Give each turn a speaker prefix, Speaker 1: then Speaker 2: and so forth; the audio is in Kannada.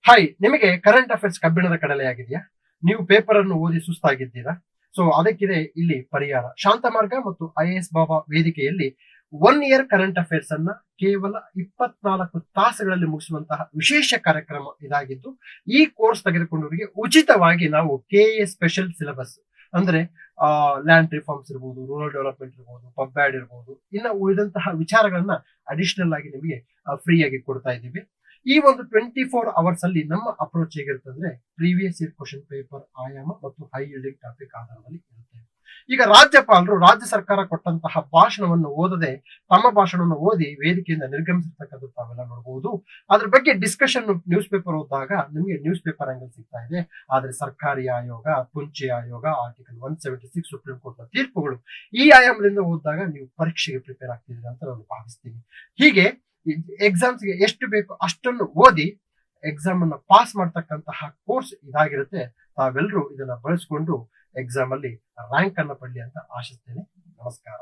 Speaker 1: ಹಾಯ್, ನಿಮಗೆ ಕರೆಂಟ್ ಅಫೇರ್ಸ್ ಕಬ್ಬಿಣದ ಕಡಲೆಯಾಗಿದೆಯಾ? ನೀವು ಪೇಪರ್ ಅನ್ನು ಓದಿ ಸುಸ್ತಾಗಿದ್ದೀರಾ? ಸೊ ಅದಕ್ಕಿದೆ ಇಲ್ಲಿ ಪರಿಹಾರ. ಶಾಂತ ಮಾರ್ಗ ಮತ್ತು ಐಎಎಸ್ ಬಾಬಾ ವೇದಿಕೆಯಲ್ಲಿ 1 ಇಯರ್ ಕರೆಂಟ್ ಅಫೇರ್ಸ್ ಅನ್ನ ಕೇವಲ 24 ತಾಸುಗಳಲ್ಲಿ ಮುಗಿಸುವಂತಹ ವಿಶೇಷ ಕಾರ್ಯಕ್ರಮ ಇದಾಗಿದ್ದು, ಈ ಕೋರ್ಸ್ ತೆಗೆದುಕೊಂಡವರಿಗೆ ಉಚಿತವಾಗಿ ನಾವು ಕೆಎ ಸ್ಪೆಷಲ್ ಸಿಲೆಬಸ್ ಅಂದ್ರೆ ಲ್ಯಾಂಡ್ ರಿಫಾರ್ಮ್ಸ್ ಇರಬಹುದು, ರೂರಲ್ ಡೆವಲಪ್ಮೆಂಟ್ ಇರಬಹುದು, ಪಬ್ಬ್ಯಾಡ್ ಇರಬಹುದು, ಇನ್ನು ಉಳಿದಂತಹ ವಿಚಾರಗಳನ್ನ ಅಡಿಷನಲ್ ಆಗಿ ನಿಮಗೆ ಫ್ರೀ ಆಗಿ ಕೊಡ್ತಾ ಇದ್ದೀವಿ. ಈ ಒಂದು 24 hours ಅಲ್ಲಿ ನಮ್ಮ ಅಪ್ರೋಚ್ ಹೇಗಿರ್ತಂದ್ರೆ ಪ್ರೀವಿಯಸ್ ಇಯರ್ ಕ್ವಶನ್ ಪೇಪರ್ ಆಯಾಮ ಮತ್ತು ಹೈ ಯೀಲ್ಡಿಂಗ್ ಟಾಪಿಕ್ ಆಧಾರದಲ್ಲಿ ಇರುತ್ತೆ. ಈಗ ರಾಜ್ಯಪಾಲರು ರಾಜ್ಯ ಸರ್ಕಾರ ಕೊಟ್ಟಂತಹ ಭಾಷಣವನ್ನು ಓದದೆ ತಮ್ಮ ಭಾಷಣವನ್ನು ಓದಿ ವೇದಿಕೆಯಿಂದ ನಿರ್ಗಮಿಸಿರ್ತಕ್ಕಂಥ ತಾವೆಲ್ಲ ನೋಡಬಹುದು. ಅದ್ರ ಬಗ್ಗೆ ಡಿಸ್ಕಷನ್ ನ್ಯೂಸ್ ಪೇಪರ್ ಓದಿದಾಗ ನಿಮಗೆ ನ್ಯೂಸ್ ಪೇಪರ್ ಆಂಗಲ್ ಸಿಗ್ತಾ ಇದೆ. ಆದ್ರೆ ಸರ್ಕಾರಿ ಆಯೋಗ, ಪುಂಚೆ ಆಯೋಗ, ಆರ್ಟಿಕಲ್ 176 ಸುಪ್ರೀಂ ಕೋರ್ಟ್ ನ ತೀರ್ಪುಗಳು ಈ ಆಯಾಮದಿಂದ ಓದಿದಾಗ ನೀವು ಪರೀಕ್ಷೆಗೆ ಪ್ರಿಪೇರ್ ಆಗ್ತಿದ್ದೀರಾ ಅಂತ ನಾನು ಭಾವಿಸ್ತೀನಿ. ಹೀಗೆ ಎಕ್ಸಾಮ್ಸ್ಗೆ ಎಷ್ಟು ಬೇಕು ಅಷ್ಟನ್ನು ಓದಿ ಎಕ್ಸಾಮ್ ಅನ್ನ ಪಾಸ್ ಮಾಡ್ತಕ್ಕಂತಹ ಕೋರ್ಸ್ ಇದಾಗಿರುತ್ತೆ. ತಾವೆಲ್ಲರೂ ಇದನ್ನ ಬಳಸಿಕೊಂಡು ಎಕ್ಸಾಮ್ ಅಲ್ಲಿ ರ್ಯಾಂಕ್ ಅನ್ನ ಪಡ್ಲಿ ಅಂತ ಆಶಿಸ್ತೇನೆ. ನಮಸ್ಕಾರ.